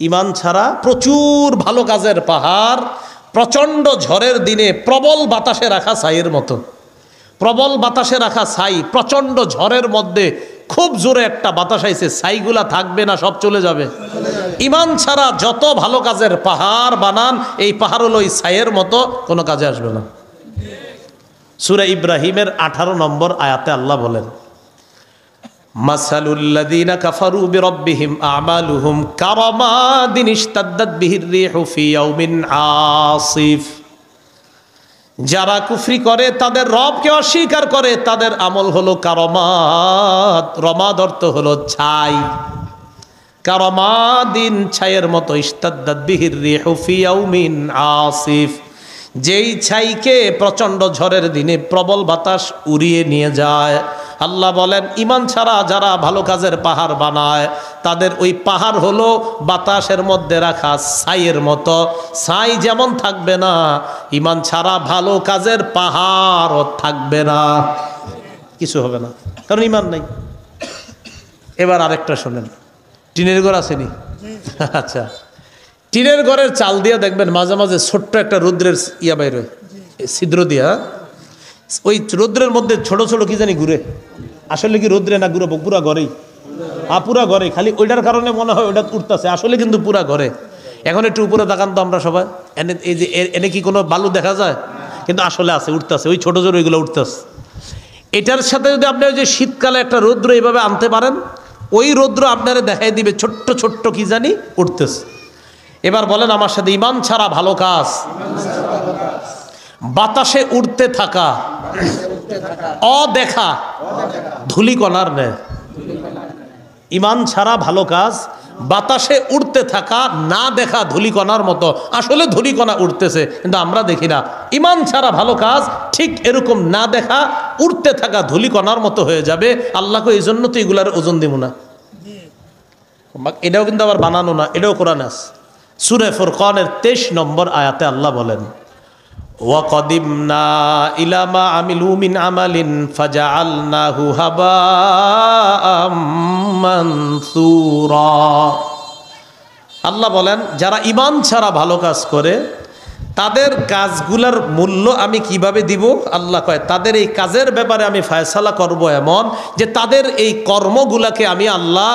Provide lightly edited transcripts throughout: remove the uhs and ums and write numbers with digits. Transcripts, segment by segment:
ইমান ছাড়া প্রচুর ভালো কাজের পাহাড় প্রচণ্ড ঝড়ের দিনে প্রবল বাতাসে রাখা ছাইয়ের মতো। প্রবল বাতাসে রাখা ছাই প্রচণ্ড ঝড়ের মধ্যে খুব জোরে একটা বাতাস আইছে, ছাইগুলা থাকবে না, সব চলে যাবে। ইমান ছাড়া যত ভালো কাজের পাহাড় বানান, এই পাহাড় হলো এই ছাইয়ের মতো, কোনো কাজে আসবে না। সূরা ইব্রাহিমের 18 নম্বর আয়াতে আল্লাহ বলেন, মাসালুল্লাযীনা কাফারু বিরাব্বিহিম আমালুহুম কারামাদিন ইশতাদ্দাত বিহির রিহু ফি ইয়াউমিন আসিফ। যারা কুফরি করে, তাদের রবকে অস্বীকার করে, তাদের আমল হলো কারামাত। রমাদ অর্থ হলো ছাই। কারামাদিন ছাইয়ের মতো, ইশতাদ্দাত বিহির রিহু ফি ইয়াউমিন আসিফ, যেই ছাইকে প্রচণ্ড ঝড়ের দিনে প্রবল বাতাস উড়িয়ে নিয়ে যায়। আল্লাহ বলেন, ইমান ছাড়া যারা ভালো কাজের পাহাড় বানায়, তাদের ওই পাহাড় হলো বাতাসের মধ্যে রাখা ছাইয়ের মতো। ছাই যেমন থাকবে না, ইমান ছাড়া ভালো কাজের পাহাড়ও থাকবে না, কিছু হবে না, কারণ ইমান নাই। এবার আরেকটা শোনেন, টিনের ঘর আসেনি? আচ্ছা, টিনের ঘরের চাল দিয়ে দেখবেন মাঝে মাঝে ছোট্ট একটা রৌদ্রের ইয়া বাইরে, ছিদ্র দিয়া, ওই রৌদ্রের মধ্যে ছোট ছোট কি জানি ঘুরে। আসলে কি রৌদ্রে না ঘুরে? পুরা ঘরেই। পুরা ঘরে, খালি ওইটার কারণে মনে হয় ওইটা উঠতেছে, আসলে কিন্তু পুরা ঘরে। এখন একটু উপরে তাকান তো আমরা সবাই, এনে এই যে এনে কি কোনো বালু দেখা যায়? কিন্তু আসলে আছে, উঠতেছে, ওই ছোট ছোট ওইগুলো উঠতেছে। এটার সাথে যদি আপনি ওই যে শীতকালে একটা রৌদ্র এইভাবে আনতে পারেন, ওই রৌদ্র আপনারা দেখাই দিবে ছোট্ট ছোট্ট কি জানি উঠতেছে। এবার বলেন আমার সাথে, ইমান ছাড়া ভালো কাজ বাতাসে উড়তে থাকা অদেখা ধূলিকণার ন্যায়। ইমান ছাড়া ভালো কাজ বাতাসে উড়তে থাকা না দেখা ধূলিকণার মতো। আসলে ধূলিকণা উঠতেছে কিন্তু আমরা দেখি না। ইমান ছাড়া ভালো কাজ ঠিক এরকম না দেখা উড়তে থাকা ধূলিকণার মতো হয়ে যাবে। আল্লাহকে এই জন্য তো এগুলার ওজন দিব না। এটাও কিন্তু আবার বানানো না, এটাও কোরআনে আছে। সূরা ফুরকানের 23 নম্বর আয়াতে আল্লাহ বলেন, ওয়াকাদিমনা ইলা মা আমিলু মিন আমালিন ফাজআলনাহু হাবাআম মানসুরা। আল্লাহ বলেন, যারা ঈমান ছাড়া ভালো কাজ করে, তাদের কাজগুলোর মূল্য আমি কিভাবে দিব? আল্লাহ কয়, তাদের এই কাজের ব্যাপারে আমি ফয়সালা করব এমন যে তাদের এই কর্মগুলাকে আমি আল্লাহ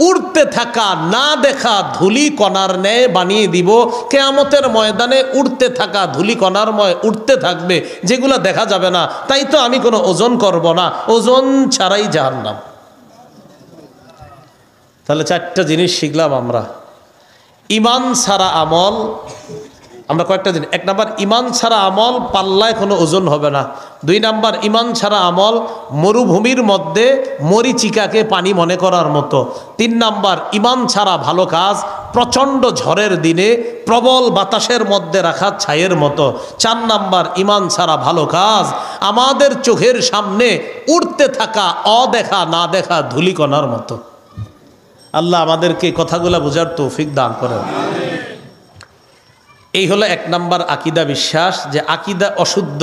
উড়তে থাকা না দেখা ধুলি কণার ন্যায় বানিয়ে দিব। কিয়ামতের ময়দানে উড়তে থাকা ধুলি কণার উঠতে থাকবে, যেগুলো দেখা যাবে না। তাই তো আমি কোনো ওজন করব না, ওজন ছাড়াই জাহান্নাম। তাহলে 4টা জিনিস শিখলাম আমরা। ঈমান ছাড়া আমল, আমরা কয়েকটা জিনিস। 1 নাম্বার, ঈমান ছাড়া আমল পাল্লায় কোনো ওজন হবে না। 2 নাম্বার, ঈমান ছাড়া আমল মরুভূমির মধ্যে মরিচিকাকে পানি মনে করার মতো। 3 নাম্বার, ঈমান ছাড়া ভালো কাজ প্রচণ্ড ঝড়ের দিনে প্রবল বাতাসের মধ্যে রাখা ছাইয়ের মতো। 4 নাম্বার, ঈমান ছাড়া ভালো কাজ আমাদের চোখের সামনে উড়তে থাকা অদেখা না দেখা ধূলিকণার মতো। আল্লাহ আমাদেরকে কথাগুলো বোঝার তৌফিক দান করেন। এই হলো 1 নাম্বার আকীদা বিশ্বাস, যে আকীদা অশুদ্ধ,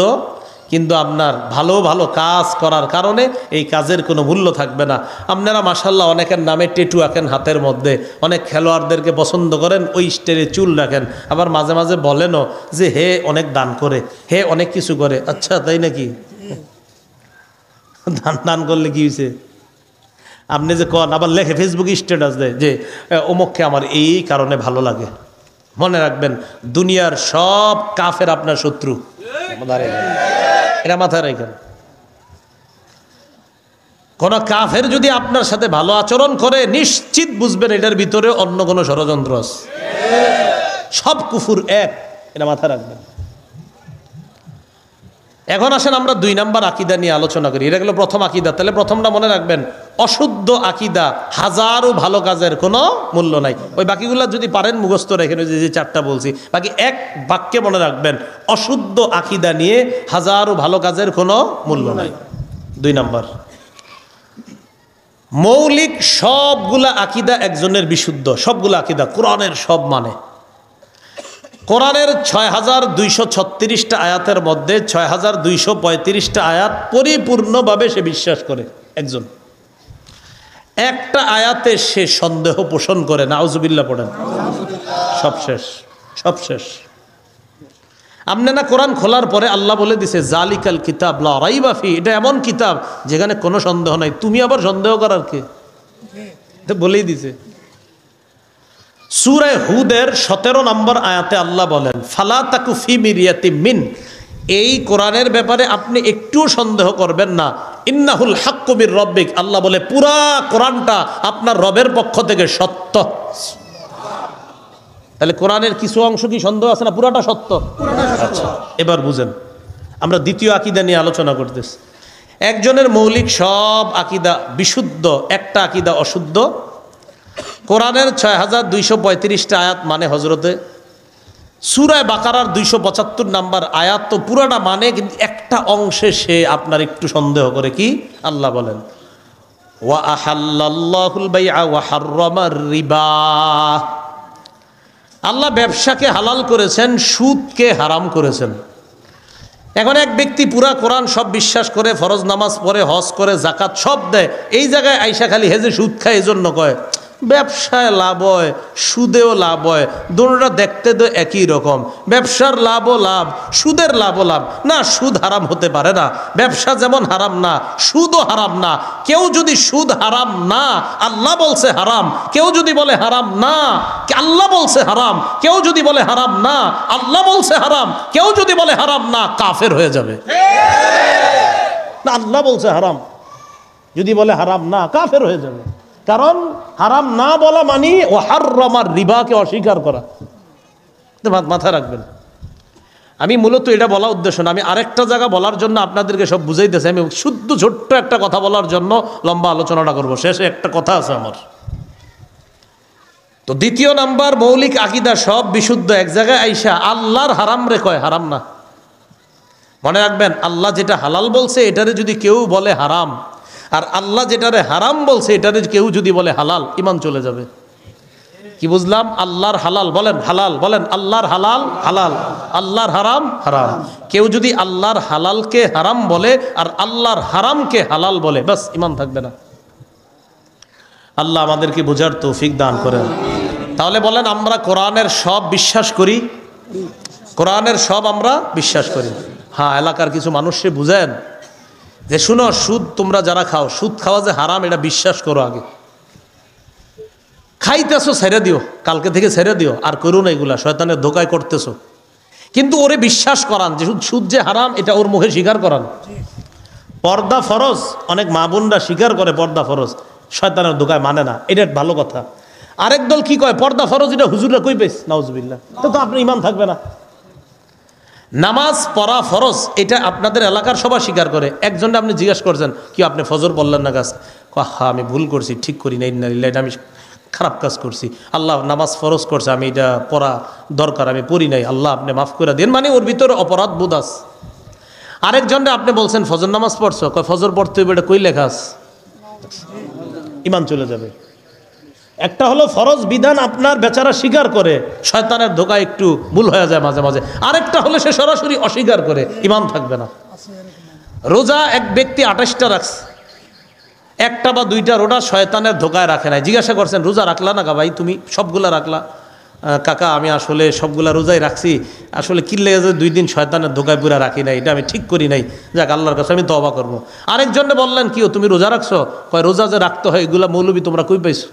কিন্তু আপনার ভালো ভালো কাজ করার কারণে এই কাজের কোনো মূল্য থাকবে না। আপনারা মাশাআল্লাহ অনেকের নামে টেটু আঁকেন হাতের মধ্যে, অনেক খেলোয়াড়দেরকে পছন্দ করেন, ওই স্টাইলে চুল রাখেন, আবার মাঝে মাঝে বলেনও যে হে অনেক দান করে, হে অনেক কিছু করে। আচ্ছা তাই নাকি? দান করলে কি হয়েছে? আপনি যে কন, আবার লেখে ফেসবুকে স্ট্যাটাস দেয় যে অমুককে আমার এই কারণে ভালো লাগে। মনে রাখবেন, দুনিয়ার সব কাফের আপনার শত্রু। এটা মাথায় রাখেন। কোন কাফের যদি আপনার সাথে ভালো আচরণ করে, নিশ্চিত বুঝবেন এটার ভিতরে অন্য কোনো ষড়যন্ত্র আছে। সব কুফুর এক, এটা মাথায় রাখবেন। এখন আসেন আমরা 2 নাম্বার আকীদা নিয়ে আলোচনা করি। এটা হলো প্রথম আকীদা। তাহলে প্রথমটা মনে রাখবেন, অশুদ্ধ আকীদা হাজারো ভালো কাজের কোনো মূল্য নাই। ওই বাকিগুলো যদি পারেন মুখস্থ রেখেন, ওই যে 4টা বলছি, বাকি এক বাক্যে মনে রাখবেন, অশুদ্ধ আকীদা নিয়ে হাজারো ভালো কাজের কোনো মূল্য নাই। 2 নাম্বার, মৌলিক সবগুলা আকীদা একজনের বিশুদ্ধ, সবগুলা আকীদা কোরআনের সব মানে। কোরআনের 6236টা আয়াতের মধ্যে 6235টা আয়াত পরিপূর্ণভাবে সে বিশ্বাস করে একজন। একটা আয়াতে সে সন্দেহ পোষণ করে, নাউজুবিল্লাহ পড়েন, সব শেষ, সব শেষ। আপনি না কোরআন খোলার পরে আল্লাহ বলে দিছে জালিকাল কিতাব লা রাইবা ফি, এটা এমন কিতাব যেখানে কোনো সন্দেহ নাই, তুমি আবার সন্দেহ করার কে? এটা বলেই দিছে। সূরা হুদের 17 নম্বর আয়াতে আল্লাহ বলেন ফালা তাকু ফি মিরিয়াতিম মিন, এই কোরআনের ব্যাপারে আপনি একটুও সন্দেহ করবেন না, ইন্নাহুল হাক্কু মির রব্বিক, আল্লাহ বলে পুরা কোরআনটা আপনার রবের পক্ষ থেকে সত্য। তাহলে কোরআনের কিছু অংশ কি সন্দেহ আছে না? পুরাটা সত্য। আচ্ছা, এবার বুঝেন, আমরা দ্বিতীয় আকীদা নিয়ে আলোচনা করতেছি। একজনের মৌলিক সব আকীদা বিশুদ্ধ, একটা আকীদা অশুদ্ধ। কোরআনের 6235টা আয়াত মানে হজরতে সূরা বাকারার 275 নাম্বার আয়াত তো পুরাটা মানে, কিন্তু একটা অংশে সে আপনার একটু সন্দেহ করে। কি? আল্লাহ বলেন ওয়া আহাল্লাল্লাহুল বাইআ ওয়া হাররামার রিবা, আল্লাহ ব্যবসাকে হালাল করেছেন, সুদকে হারাম করেছেন। এখন এক ব্যক্তি পুরা কোরআন সব বিশ্বাস করে, ফরজ নামাজ পড়ে, হজ করে, জাকাত সব দেয়, এই জায়গায় আইসা খালি হেজে সুদ খায়, এজন্য কয় ব্যবসায় লাভ হয়, সুদেও লাভ হয়, দুটোটা দেখতে তো একই রকম, ব্যবসার লাভও লাভ, সুদের লাভও লাভ। না, সুদ হারাম হতে পারে না, ব্যবসা যেমন হারাম না, সুদও হারাম না। কেউ যদি সুদ হারাম না, আল্লাহ বলছে হারাম, কেউ যদি বলে হারাম না, আল্লাহ বলছে হারাম, কেউ যদি বলে হারাম না, আল্লাহ বলছে হারাম, কেউ যদি বলে হারাম না, কাফের হয়ে যাবে। না, আল্লাহ বলছে হারাম, যদি বলে হারাম না, কাফের হয়ে যাবে। কারণ হারাম না বলা মানে ও হাররামার রিবাকে অস্বীকার করা। মাথায় রাখবেন, আমি মূলত এটা বলা উদ্দেশ্য না, আমি আরেকটা জায়গা বলার জন্য আপনাদেরকে সব বুঝাইতেছি। আমি শুদ্ধ ছোট্ট একটা কথা বলার জন্য লম্বা আলোচনাটা করব, শেষে একটা কথা আছে আমার। তো দ্বিতীয় নাম্বার মৌলিক আকীদা সব বিশুদ্ধ, এক জায়গায় আইসা আল্লাহর হারাম রে কয় হারাম না। মনে রাখবেন, আল্লাহ যেটা হালাল বলছে এটারে যদি কেউ বলে হারাম, আর আল্লাহ যেটারে হারাম বলছে এটারে কেউ যদি বলে হালাল, ঈমান চলে যাবে। কি বুঝলাম? আল্লাহর হালাল বলেন হালাল, বলেন আল্লাহর হালাল হালাল, আল্লাহর হারাম হারাম। কেউ যদি আল্লাহর হালালকে হারাম বলে আর আল্লাহর হারামকে হালাল বলে, বাস ঈমান থাকবে না। আল্লাহ আমাদেরকে বোঝার তৌফিক দান করেন। তাহলে বলেন, আমরা কোরআনের সব বিশ্বাস করি, কোরআনের সব আমরা বিশ্বাস করি। হ্যাঁ, এলাকার কিছু মানুষকে বুঝেন যে শুনো, সুদ তোমরা যারা খাও, সুদ খাওয়া যে হারাম এটা বিশ্বাস করো, আগে খাইতেছো ছেড়ে দিও, কালকে থেকে ছেড়ে দিও, আর করো না এগুলা, শয়তানের ধোকায় করতেছো। কিন্তু ওরে বিশ্বাস করান যে সুদ যে হারাম, এটা ওর মুখে স্বীকার করান। পর্দা ফরজ, অনেক মা বোনরা স্বীকার করে পর্দা ফরজ, শয়তানের ধোকায় মানে না, এটা ভালো কথা। আরেক দল কি কয় পর্দা ফরজ, এটা হুজুররা কই পেয়েছে, নাউজুবিল্লাহ। তো আপনি ঈমান থাকবে না। নামাজ পড়া ফরজ, এটা আপনাদের এলাকার সবাই স্বীকার করে। একজনটা আপনি জিজ্ঞাসা করছেন, কি আপনি ফজর বললেন না? কাজ হ্যাঁ, আমি ভুল করছি, ঠিক করি নাই, এটা আমি খারাপ কাজ করছি, আল্লাহ নামাজ ফরজ করছে, আমি এটা পড়া দরকার, আমি পড়ি নাই, আল্লাহ আপনি মাফ করে দিন। মানে ওর ভিতরে অপরাধ বোধ আছে। আরেকজনটা আপনি বলছেন ফজর নামাজ পড়ছো, কয় ফজর পড়তে হবে, এটা কই লেখা আছে? ঈমান চলে যাবে। একটা হলো ফরজ বিধান আপনার বেচারা স্বীকার করে, শয়তানের ধোকায় একটু ভুল হয়ে যায় মাঝে মাঝে। আরেকটা হলো সে সরাসরি অস্বীকার করে, ঈমান থাকবে না। রোজা এক ব্যক্তি 28টা রাখছে, একটা বা দুইটা রোজা শয়তানের ধোকায় রাখে নাই। জিজ্ঞাসা করছেন, রোজা রাখলা না ভাই তুমি? সবগুলা রাখলা? কাকা আমি আসলে সবগুলা রোজাই রাখছি, আসলে কি লেগে যায় 2 দিন শয়তানের ধোকায় পুরা রাখি নাই, এটা আমি ঠিক করি নাই, যাক আল্লাহর কাছে আমি তওবা করবো। আরেকজনে বললেন, কি তুমি রোজা রাখছো? কয় রোজা যে রাখতে হয় এগুলা মৌলবী তোমরা কই পাইছো?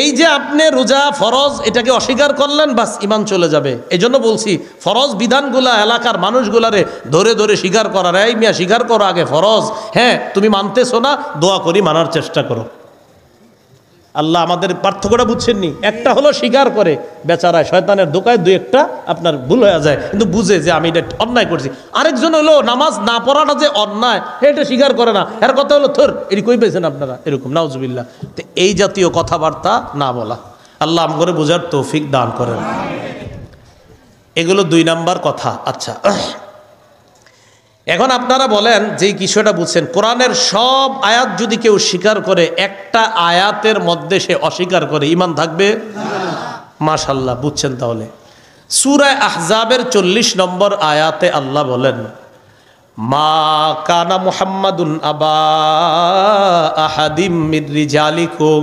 এই যে আপনি রোজা ফরজ এটাকে অস্বীকার করলেন, বাস ঈমান চলে যাবে। এই জন্য বলছি ফরজ বিধানগুলা এলাকার মানুষগুলারে ধরে ধরে স্বীকার করার, এই মিয়া স্বীকার করো আগে ফরজ, হ্যাঁ তুমি মানতেছো না, দোয়া করি মানার চেষ্টা করো। আল্লাহ আমাদের পার্থক্যটা বুঝছেননি। একটা হলো স্বীকার করে বেচারায় শয়তানের ধোকায় 2-1টা আপনার ভুল হয়ে যায়, কিন্তু বুঝে যে আমি এটা অন্যায় করছি। আরেকজন হলো নামাজ না পড়াটা যে অন্যায় এটা স্বীকার করে না, এর কথা হলো থর এটি কই পেয়েছেন আপনারা, এরকম নাউজুবিল্লাহ। তো এই জাতীয় কথাবার্তা না বলা, আল্লাহ আমাকে বোঝার তৌফিক দান করেন। এগুলো 2 নাম্বার কথা। আচ্ছা, এখন আপনারা বলেন যে কিছুটা বুঝছেন, কোরআনের সব আয়াত যদি কেউ স্বীকার করে, একটা আয়াতের মধ্যে সে অস্বীকার করে, ঈমান থাকবে? মাশাআল্লাহ, বুঝছেন। তাহলে সূরা আহজাবের 40 নম্বর আয়াতে আল্লাহ বলেন মা কানা মুহাম্মাদুন আবা আহাদিম মির রিজালিকুম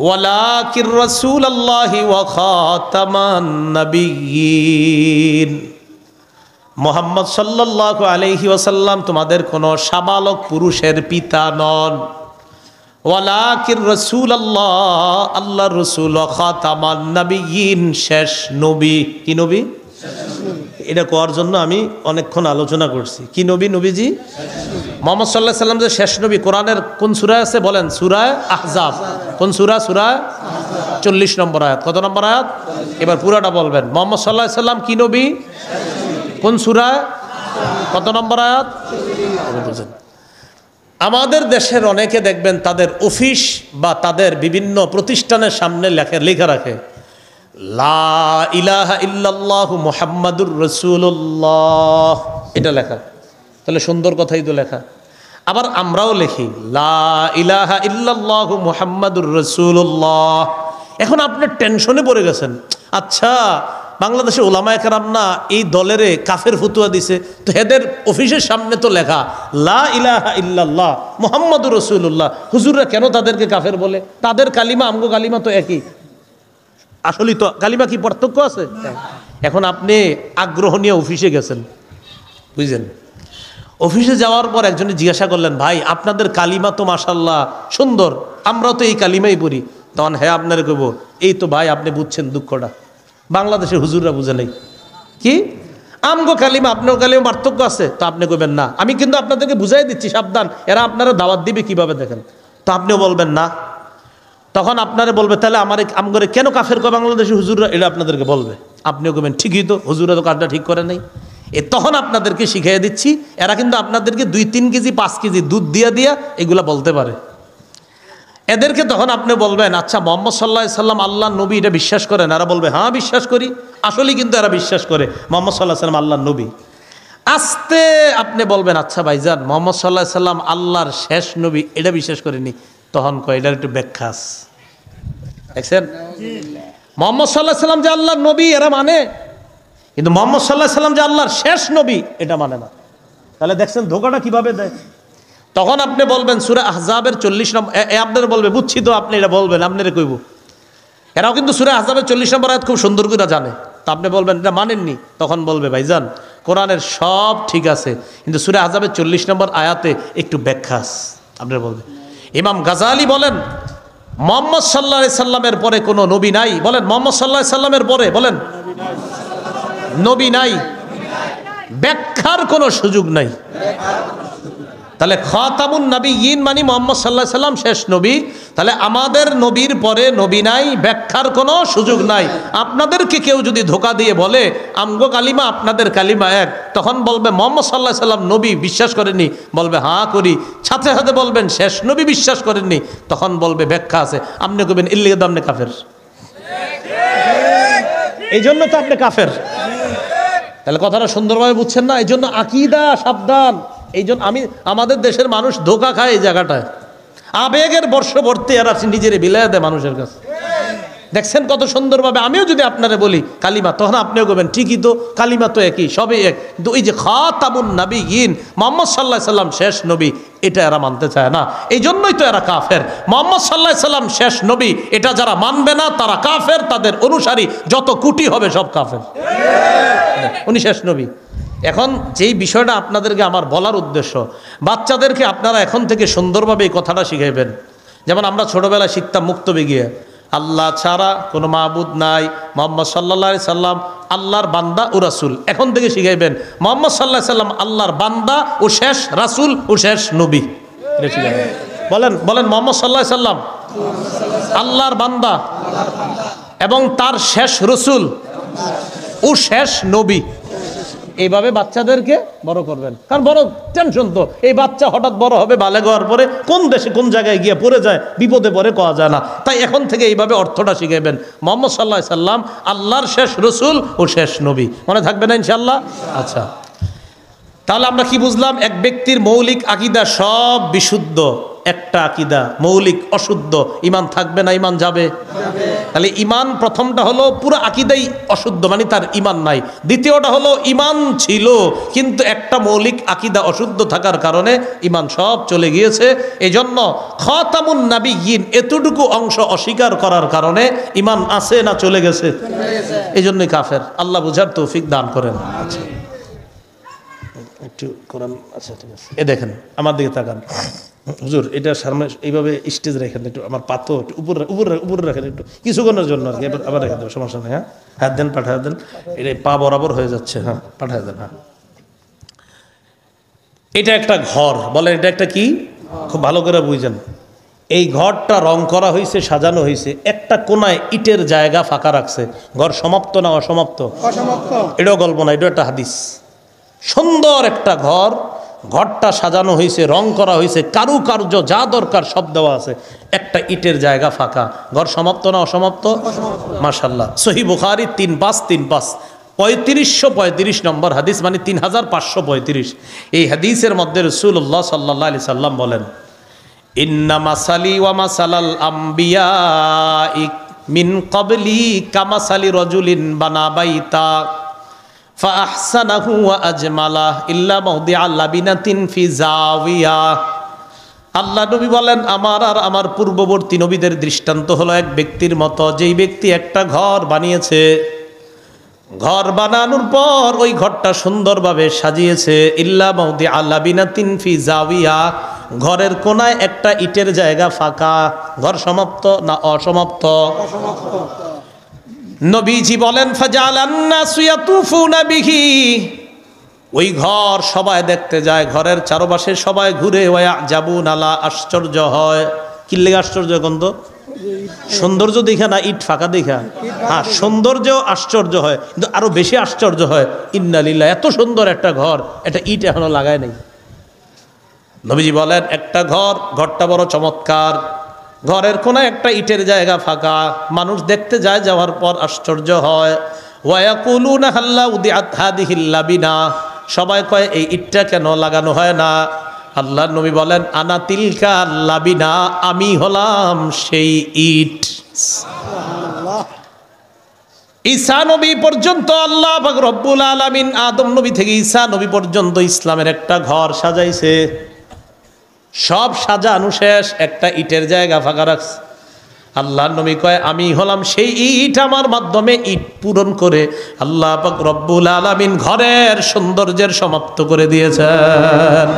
ওয়ালাকির রাসূলুল্লাহি ওয়া খাতামান নাবিয়্যিন। মুহাম্মদ সাল্লাল্লাহু আলাইহি ওয়াসাল্লাম তোমাদের কোনো সাবালক পুরুষের পিতা নন। ওয়ালাকির রাসূলুল্লাহ, আল্লাহর রাসূল, ওয়া খাতামান নাবিয়্যিন, শেষ নবী। কি নবী? এটা কোয়ার জন্য আমি অনেকক্ষণ আলোচনা করছি। কি নবী? নবীজি মুহাম্মদ সাল্লাল্লাহু আলাইহি সাল্লাম যে শেষ নবী। কোরআনের কোন সূরা আছে বলেন? সূরা আহজাব। কোন সূরা? সূরা 40 নম্বর আয়াত। কত নম্বর আয়াত? এবার পুরাটা বলবেন। মুহাম্মদ সাল্লাল্লাহু আলাইহি সাল্লাম কি নবী? কোন সূরা? কত নম্বর আয়াত? আমাদের দেশের অনেকে দেখবেন তাদের অফিস বা তাদের বিভিন্ন প্রতিষ্ঠানের সামনে লেখা রাখে লা ইলাহা ইল্লাল্লাহু মুহাম্মাদুর রাসূলুল্লাহ, এটা লেখা। তাহলে সুন্দর কথাই তো লেখা। আবার আমরাও লিখি লা ইলাহা ইল্লাল্লাহু মুহাম্মাদুর রাসূলুল্লাহ। এখন আপনি টেনশনে পড়ে গেছেন, আচ্ছা বাংলাদেশে ওলামায়ে কেরাম না এই দলেরে কাফের ফতুয়া দিছে, তো এদের অফিসের সামনে তো লেখা লা ইলাহা ইল্লাল্লাহ মুহাম্মাদুর রাসূলুল্লাহ, হুজুররা কেন তাদেরকে কাফের বলে? তাদের কালিমা আমগো কালিমা তো একই। আসলে তো কালিমা কি পার্থক্য আছে? এখন আপনি আগ্রহ নিয়ে অফিসে গেছেন, বুঝলেন? অফিসে যাওয়ার পর একজনে জিজ্ঞাসা করলেন, ভাই আপনাদের কালিমা তো মাশাআল্লাহ সুন্দর, আমরাও তো এই কালিমাই পড়ি। তখন হ্যাঁ আপনার কইব, এই তো ভাই আপনি বুঝছেন দুঃখটা, বাংলাদেশের হুজুররা বুঝে নাই। কি আমগো কালিমা আপনার কালিমা পার্থক্য আছে? তো আপনি কইবেন না, আমি কিন্তু আপনাদেরকে বুঝাই দিচ্ছি সাবধান, এরা আপনারা দাওয়াত দিবে কিভাবে দেখেন। তো আপনিও বলবেন না, তখন আপনারা বলবে তাহলে আমগরে কেন কাফের কয় বাংলাদেশি হুজুররা, এটা আপনাদেরকে বলবে। আপনিও কইবেন ঠিকই তো, হুজুররা তো কাজটা ঠিক করে নাই। তখন আপনাদেরকে শিখিয়ে দিচ্ছি, এরা কিন্তু আপনাদেরকে 2-3 কেজি 5 কেজি দুধ দিয়া এগুলা বলতে পারে। এদেরকে তখন আপনি বলবেন, আচ্ছা মুহাম্মদ সাল্লাল্লাহু আলাইহি সাল্লাম আল্লাহর নবী, এটা বিশ্বাস করেন? এরা বলবে হ্যাঁ বিশ্বাস করি। আসলেই কিন্তু এরা বিশ্বাস করে মুহাম্মদ সাল্লাল্লাহু আলাইহি সাল্লাম আল্লাহর নবী। আস্তে আপনি বলবেন, আচ্ছা ভাইজান মুহাম্মদ সাল্লাল্লাহু আলাইহি সাল্লাম আল্লাহর শেষ নবী, এটা বিশ্বাস করেনি। তখন কয় এটার একটু ব্যাখ্যা আছে। দেখছেন, মুহাম্মদ সাল্লাল্লাহু আলাইহি সাল্লাম যে আল্লাহর নবী এরা মানে, কিন্তু মুহাম্মদ সাল্লাল্লাহু আলাইহি সাল্লাম যে আল্লাহর শেষ নবী এটা মানে না। তাহলে দেখছেন ধোকাটা কিভাবে দেয়। তখন আপনি বলবেন সূরা আহজাবের 40 নম্বর, আপনারা বলবে বুঝছি তো, আপনি এটা বলবেন, আপনারা কইব। এরাও কিন্তু সূরা আহজাবের 40 নম্বর আয়াত খুব সুন্দর করে জানে। তা আপনি বলবেন এটা মানেননি, তখন বলবে ভাইজান কোরআনের সব ঠিক আছে, কিন্তু সূরা আহজাবের 40 নম্বর আয়াতে একটু ব্যাখ্যা আছে। আপনারা বলবেন, ইমাম গাজালি বলেন মুহাম্মদ সাল্লাল্লাহু আলাইহি সাল্লামের পরে কোনো নবী নাই। বলেন মুহাম্মদ সাল্লাল্লাহু আলাইহি সাল্লামের পরে বলেন নবী নাই, ব্যাখ্যার কোনো সুযোগ নাই। তাহলে খাতামুন নবিয়্যিন মানে মুহাম্মদ সাল্লাল্লাহু আলাইহি সাল্লাম শেষ নবী। তাহলে আমাদের নবীর পরে নবী নাই, ব্যাখ্যার কোনো সুযোগ নাই। আপনাদেরকে কেউ যদি ধোকা দিয়ে বলে আমগো কালিমা আপনাদের কালিমা এক, তখন বলবে মুহাম্মদ সাল্লাল্লাহু আলাইহি সাল্লাম নবী বিশ্বাস করেননি, বলবে হ্যাঁ করি। সাথে সাথে বলবেন শেষ নবী বিশ্বাস করেননি, তখন বলবে ব্যাখ্যা আছে। আপনি কইবেন ইল্লিগে তো আপনি কাফের, এই জন্য তো আপনি কাফের। তাহলে কথাটা সুন্দরভাবে বুঝছেন না? এই জন্য আকীদা সাবধান। এই জন্য আমাদের দেশের মানুষ ধোকা খায় এই জায়গাটায়, আবেগের বর্ষবর্তী এরা নিজের বিলায় দেয় মানুষের কাছে। দেখছেন কত সুন্দরভাবে। আমিও যদি আপনারা বলি কালিমা, তখন আপনিও বলবেন ঠিকই তো, কালিমা তো একই, সবই এক। কিন্তু ওই যে খাতামুন নবিয়্যিন মুহাম্মদ সাল্লাল্লাহু আলাইহি সাল্লাম শেষ নবী, এটা এরা মানতে চায় না। এই জন্যই তো এরা কাফের। মুহাম্মদ সাল্লাল্লাহু আলাইহি সাল্লাম শেষ নবী, এটা যারা মানবে না তারা কাফের, তাদের অনুসারী যত কোটি হবে সব কাফের। উনি শেষ নবী। এখন যেই বিষয়টা আপনাদেরকে আমার বলার উদ্দেশ্য, বাচ্চাদেরকে আপনারা এখন থেকে সুন্দরভাবে এই কথাটা শিখাইবেন। যেমন আমরা ছোটবেলায় শিখতাম মুক্তবে গিয়ে, আল্লাহ ছাড়া কোনো মাবুদ নাই, মুহাম্মদ সাল্লাল্লাহু আলাইহি সাল্লাম আল্লাহর বান্দা ও রাসূল। এখন থেকে শিখাইবেন মুহাম্মদ সাল্লাল্লাহু আলাইহি সাল্লাম আল্লাহর বান্দা ও শেষ রাসূল ও শেষ নবী। এটা শিখাইবেন। বলেন মুহাম্মদ সাল্লাল্লাহু আলাইহি সাল্লাম আল্লাহর বান্দা এবং তার শেষ রাসূল ও শেষ নবী। এইভাবে বাচ্চাদেরকে বড় করবেন। কারণ বড় টেনশন তো, এই বাচ্চা হঠাৎ বড় হবে, বালেগ হওয়ার পরে কোন দেশে কোন জায়গায় গিয়ে পড়ে যায়, বিপদে পড়ে কওয়া যায় না। তাই এখন থেকে এইভাবে অর্থটা শিখাইবেন, মুহাম্মদ সাল্লাল্লাহু আলাইহি সাল্লাম আল্লাহর শেষ রাসূল ও শেষ নবী। মনে থাকবে না ইনশাআল্লাহ? আচ্ছা, তাহলে আমরা কি বুঝলাম? এক ব্যক্তির মৌলিক আকীদা সব বিশুদ্ধ, একটা আকীদা মৌলিক অশুদ্ধ, ইমান থাকবে না ইমান যাবে? তাহলে ইমান প্রথমটা হলো পুরো আকীদাই অশুদ্ধ, মানে তার ইমান নাই। দ্বিতীয়টা হলো ইমান ছিল কিন্তু একটা মৌলিক আকীদা অশুদ্ধ থাকার কারণে ইমান সব চলে গিয়েছে। এজন্য খাতামুন নাবিয়্যিন এতটুকু অংশ অস্বীকার করার কারণে ইমান আছে না চলে গেছে? এজন্যই কাফের। আল্লাহ বুঝার তৌফিক দান করেন। একটু কোরআন, আচ্ছা ঠিক আছে, এ দেখেন আমার দিকে তাকান হুজুর, এটা সামনে এইভাবে স্টেজ রেখেন, একটু আমার পাথর একটু উপরে উপরে উপরে রাখেন একটু কিছুক্ষণের জন্য আর কি, আবার রেখে দেবো, সমস্যা নেই। হ্যাঁ, হাত দেন, পাঠায় দেন, এটা পা বরাবর হয়ে যাচ্ছে। হ্যাঁ, পাঠায় দেন। হ্যাঁ, এটা একটা ঘর, বলেন এটা একটা কি? খুব ভালো করে বুঝেন। এই ঘরটা রং করা হয়েছে, সাজানো হয়েছে, একটা কোনায় ইটের জায়গা ফাঁকা রাখছে। ঘর সমাপ্ত না অসমাপ্ত? অসমাপ্ত। এটাও গল্প না, এটাও একটা হাদিস। সুন্দর একটা ঘর, ঘরটা সাজানো হয়েছে, রং করা হয়েছে, কারুকার্য যা দরকার সব দেওয়া আছে, একটা ইটের জায়গা ফাঁকা। ঘর সমাপ্ত না অসমাপ্ত? মাশাআল্লাহ। সহিহ বুখারী 3535 3535 নম্বর হাদিস, মানে 3535। এই হাদিসের মধ্যে রাসূলুল্লাহ সাল্লাল্লাহু আলাইহি সাল্লাম বলেন, ইন্না মাসালি ওয়া মাসালাল আম্বিয়া মিন ক্বাবলি কামাসালি রাজুলিন বানা বাইতা ফাআহসানাহু ওয়া আজমালাহ ইল্লা মাওদিআ লাবিনাতিন ফি জাওিয়া। আল্লাহ নবী বলেন, আমার আর আমার পূর্ববর্তী নবীদের দৃষ্টান্ত হলো এক ব্যক্তির মতো, যেই ব্যক্তি একটা ঘর বানিয়েছে। ঘর বানানোর পর ওই ঘরটা সুন্দরভাবে সাজিয়েছে। ইল্লা মাওদিআ লাবিনাতিন ফি জাওিয়া, ঘরের কোনায় একটা ইটের জায়গা ফাঁকা। ঘর সমাপ্ত না অসমাপ্ত? অসমাপ্ত। নবীজি বলেন, ফাজালান নাসু ইয়াতুফুনা বিহি, ওই ঘর সবাই দেখতে যায়, ঘরের চারপাশে সবাই ঘুরে, ওয়া যাবুন আলা, আশ্চর্য হয়। কি লেগে আশ্চর্য? গন্ধ সৌন্দর্য দেখা না ইট ফাঁকা দেখা? হ্যাঁ, সৌন্দর্য আশ্চর্য হয়, কিন্তু আরো বেশি আশ্চর্য হয় ইন্না লিল্লাহ, এত সুন্দর একটা ঘর, এটা ইট এখনো লাগায় নাই। নবীজি বলেন, একটা ঘর, ঘরটা বড় চমৎকার, ঘরের কোনায় একটা ইটের জায়গা ফাঁকা, মানুষ দেখতে যায়, যাওয়ার পর আশ্চর্য হয়। ওয়া ইয়াকুলুনা হাল্লা উদিআত হাদিহিল লাবিনা, সবাই কয় এই ইটটা কেন লাগানো হয় না? আল্লাহর নবী বলেন, আনা তিলকা লাবিনা, আমি হলাম সেই ইট। ঈসা নবী পর্যন্ত আল্লাহ পাক রব্বুল আলামিন আদম নবী থেকে ঈসা নবী পর্যন্ত ইসলামের একটা ঘর সাজাইছে। সব সাজানো শেষ, একটা ইটের জায়গা ফাঁকা রাখছে। আল্লাহর নবী কয়, আমি হলাম সেই ইট, আমার মাধ্যমে ইট পূরণ করে আল্লাহ পাক রব্বুল আলামিন ঘরের সৌন্দর্যের সমাপ্ত করে দিয়েছেন।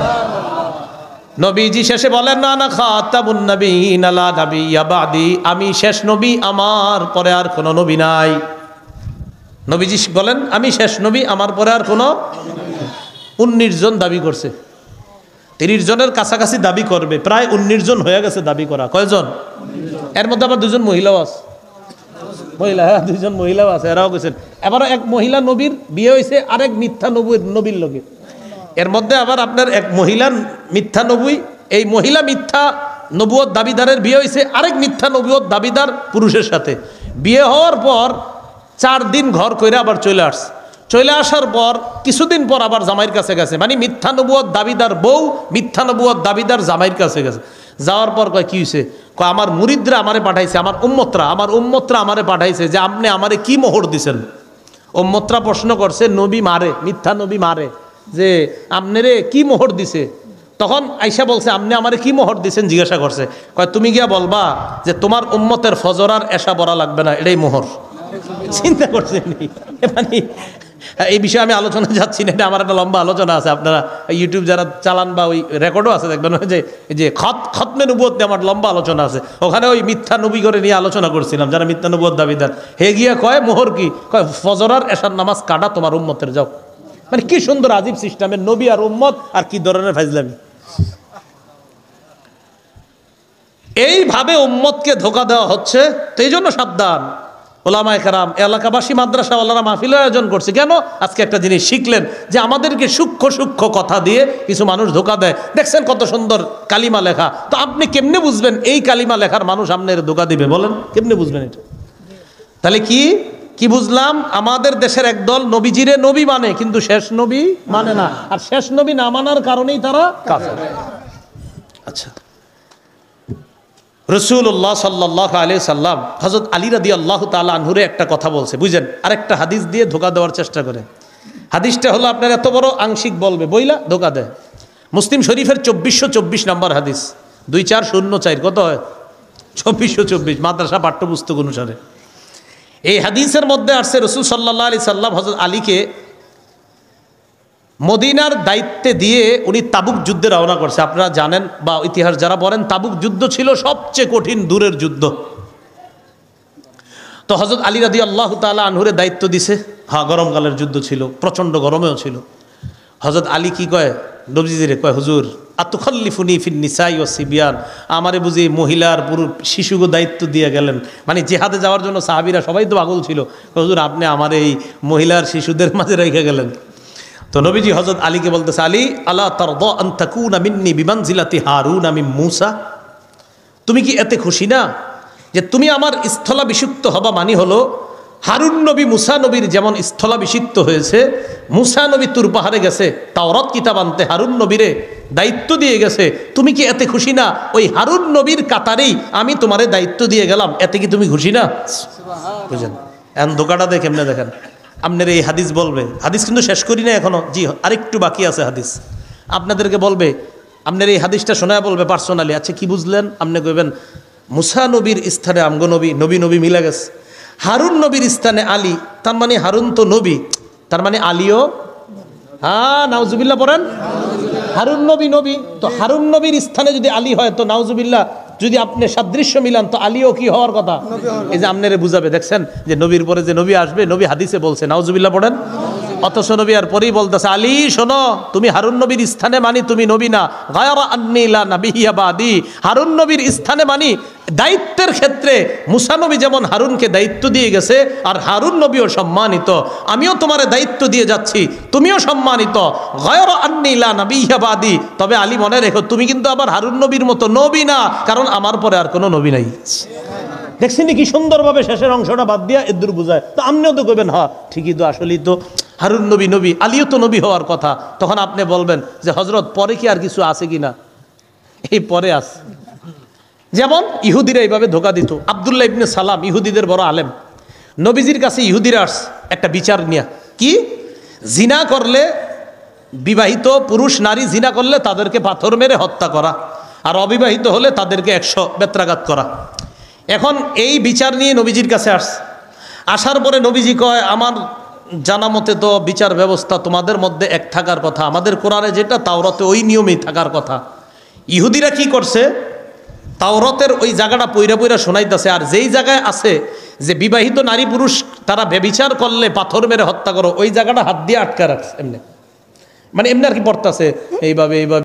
নবীজি শেষে বলেন, না না খাতামুন নাবিয়্যিন লা নাবিয়্যা বাদি, আমি শেষ নবী, আমার পরে আর কোনো নবী নাই। নবীজি বলেন, আমি শেষ নবী, আমার পরে আর কোনো। 19 জন দাবি করছে, 30 জনের কাছাকাছি দাবি করবে, প্রায় 19 জন হয়ে গেছে দাবি করা। কয়জন? এর মধ্যে আবার 2 জন মহিলাও আছে। মহিলা, হ্যাঁ 2 জন মহিলাও আছে, এরাও গেছেন। এবারও এক মহিলা নবীর বিয়ে হয়েছে আরেক মিথ্যা নবীর লোকে। এর মধ্যে আবার আপনার এক মহিলা মিথ্যা নবী, এই মহিলা মিথ্যা নবুয়ত দাবিদারের বিয়ে হয়েছে আরেক মিথ্যা নবুয়ত দাবিদার পুরুষের সাথে। বিয়ে হওয়ার পর 4 দিন ঘর কইরা আবার চলে আসছে। চলে আসার পর কিছুদিন পর আবার জামাইয়ের কাছে গেছে, মানে মিথ্যা নবুয়ত দাবিদার বউ মিথ্যা নবুয়ত দাবিদার জামাইয়ের কাছে গেছে। যাওয়ার পর কয়, কি হয়েছে? কয়, আমার মুরিদরা আমারে পাঠাইছে, আমার উম্মতরা আমারে পাঠাইছে যে আপনি আমারে কি মোহর দিছেন। উম্মতরা প্রশ্ন করছে, নবী মারে, মিথ্যা নবী মারে, যে আপনারে কি মোহর দিছে? তখন আইসা বলছে, আপনি আমারে কি মোহর দিছেন জিজ্ঞাসা করছে। কয়, তুমি গিয়া বলবা যে তোমার উম্মতের ফজর আর এশা বড়া লাগবে না, এটাই মোহর। চিন্তা করছেন? মানে এই বিষয়ে আমি আলোচনা যাচ্ছি না, এটা আমার একটা লম্বা আলোচনা আছে, আপনারা ইউটিউব যারা চালান বা ওই রেকর্ডও আছে দেখবেন, যে খতমে নবুয়ত নিয়ে আমার লম্বা আলোচনা আছে, ওখানে ওই মিথ্যা নবী করে নিয়ে আলোচনা করছিলাম, যারা মিথ্যা নবুয়ত দাবিদার। হে গিয়া কয়, মোহর কি? কয়, ফজর আর এশার নামাজ কাটা তোমার উম্মতের, যাও। মানে কি সুন্দর আজীব সিস্টেমের নবী আর উম্মত, আর কি ধরনের ফাজলামি। এইভাবে উম্মতকে ধোঁকা দেওয়া হচ্ছে। তো এই জন্য সাবধান। ওলামায়ে কেরাম, এলাকাবাসী, মাদ্রাসাওয়ালারা মাহফিলের আয়োজন করছে কেন? আজকে একটা জিনিস শিখলেন যে আমাদেরকে সূক্ষ্ম সূক্ষ্ম কথা দিয়ে কিছু মানুষ ধোঁকা দেয়। দেখছেন কত সুন্দর কালিমা লেখা, তো আপনি কেমনে বুঝবেন এই কালিমা লেখার মানুষ আপনার ধোঁকা দিবে? বলেন, কেমনে বুঝবেন এটা? তাহলে কি বুঝলাম? আমাদের দেশের একদল নবীজিরে নবী মানে, কিন্তু শেষ নবী মানে না, আর শেষ নবী না মানার কারণেই তারা কাফের। আচ্ছা, রাসূলুল্লাহ সাল্লাল্লাহু আলাইহি সাল্লাম হযরত আলী রাদিয়াল্লাহু তাআলা আনহুরে একটা কথা বলছে, বুঝেন, আরেকটা হাদিস দিয়ে ধোঁকা দেওয়ার চেষ্টা করে। হাদিসটা হলো আপনার এত বড় আংশিক বলবে বইলা ধোঁকা দেয়। মুসলিম শরীফের 2424 নম্বর হাদিস, 2404 কত হয় 2424 মাদ্রাসা পাঠ্যপুস্তক অনুসারে। এই হাদিসের মধ্যে আসছে রাসূল সাল্লাল্লাহু আলাইহি সাল্লাম হযরত আলীকে মদিনার দায়িত্বে দিয়ে উনি তাবুক যুদ্ধে রওনা করছে। আপনারা জানেন বা ইতিহাস যারা পড়েন, তাবুক যুদ্ধ ছিল সবচেয়ে কঠিন দূরের যুদ্ধ। তো হযরত আলী রাদিয়াল্লাহু তাআলা আনহুরে দায়িত্ব দিছে। হ্যাঁ, গরমকালের যুদ্ধ ছিল, প্রচণ্ড গরমেও ছিল। হযরত আলী কি কয় নবীজিরে, কয় হুজুর আতুখাল্লিফুনি ফিন নিসাই ওয়াস সিবিয়ান, আমারে বুঝি মহিলার পুরো শিশুকে দায়িত্ব দিয়ে গেলেন। মানে জিহাদে যাওয়ার জন্য সাহাবীরা সবাই তো পাগল ছিল। হুজুর আপনি আমার এই মহিলার শিশুদের মাঝে রেখে গেলেন। তো নবীজি হযরত আলীকে বলতেছে, আলী আলা তারদা আন তাকুনা মিন্নি বিমানজিলাতি হারুন মিন মূসা, তুমি কি এতে খুশি না যে তুমি আমার স্থলাভিষিক্ত হবা মানে হলো হারুন নবী মুসা নবীর যেমন স্থলাভিষিক্ত হয়েছে, মুসা নবী তুর পাহাড়ে গেছে তাওরাত কিতাব আনতে, হারুন নবীরে দায়িত্ব দিয়ে গেছে, তুমি কি এতে খুশি না? ওই হারুন নবীর কাতারেই আমি তোমারে দায়িত্ব দিয়ে গেলাম, এতে কি তুমি খুশি না? বুঝেন এখন ধোকাটা দেখে এমনি দেখেন। আপনার এই হাদিস বলবে, হাদিস কিন্তু শেষ করি না এখনো, জি আরেকটু বাকি আছে হাদিস। আপনাদেরকে বলবে, আপনার এই হাদিসটা শোনায় বলবে পার্সোনালি, আচ্ছা কি বুঝলেন? আপনি কইবেন মুসা নবীর স্থানে আমগো নবী, নবী নবী মিলে গেছে। হারুন নবীর স্থানে আলী, তার মানে হারুন তো নবী, তার মানে আলীও, হ্যাঁ নাউজুবিল্লাহ পড়েন, হারুন নবী নবী, তো হারুন নবীর স্থানে যদি আলী হয় তো নাউজুবিল্লাহ, যদি আপনি সাদৃশ্য মিলান তো আলীও কি হওয়ার কথা? এই যে আপনারে বুঝাবে, দেখছেন যে নবীর পরে যে নবী আসবে, নবী হাদিসে বলছে, নাউজুবিল্লাহ পড়েন। অথচ নবী আর পরেই বলতেছে, আলী শোনো, তুমি হারুন নবীর স্থানে মানি তুমি নবী না, গায়রা আন্নী লা নাবিয়্যা বাদি, হারুন নবীর স্থানে মানি দায়িত্বের ক্ষেত্রে মুসা নবী যেমন হারুনকে দায়িত্ব দিয়ে গেছে, আর হারুন নবীও সম্মানিত, আমিও তোমারে দায়িত্ব দিয়ে যাচ্ছি, তুমিও সম্মানিত, গায়রা আন্নী লা নাবিয়্যা বাদি। তবে আলী মনে রেখো, তুমি কিন্তু আবার হারুন নবীর মতো নবী না, কারণ আমার পরে আর কোনো নবী নাই। দেখছেন কি সুন্দরভাবে শেষের অংশটা বাদ দিয়া এদুর বুঝায়। তো আপনিও তো কইবেন হ্যাঁ ঠিকই তো, আসলেই তো হারুন নবী নবী, আলীও তো নবী হওয়ার কথা। তখন আপনি বলবেন যে হযরত পরে কি আর কিছু আছে কিনা? এই পরে আছে। যেমন ইহুদিরা এইভাবে ধোকা দিত। আব্দুল্লাহ ইবনে সালাম ইহুদিদের বড় আলেম, নবীজির কাছে ইহুদিরা আসছে একটা বিচার নিয়ে, কি জিনা করলে, বিবাহিত পুরুষ নারী জিনা করলে তাদেরকে পাথর মেরে হত্যা করা, আর অবিবাহিত হলে তাদেরকে 100 বেত্রাঘাত করা। এখন এই বিচার নিয়ে নবীজির কাছে আসছে। আসার পরে নবীজি কয়, আমার জানা মতে তো বিচার ব্যবস্থা তোমাদের মধ্যে এক থাকার কথা, আমাদের কোরআনে যেটা তাওরাতে ওই নিয়মেই থাকার কথা। ইহুদিরা কি করছে, তাওরাতের ওই জায়গাটা পইরা পইরা শোনাইতেছে, আর যেই জায়গায় আছে যে বিবাহিত নারী পুরুষ তারা ব্যভিচার করলে পাথর মেরে হত্যা করো, ওই জায়গাটা হাত দিয়ে আটকা রাখছে এমনি, মানে এমনি আর কি পড়তেছে এইভাবে এইভাবে।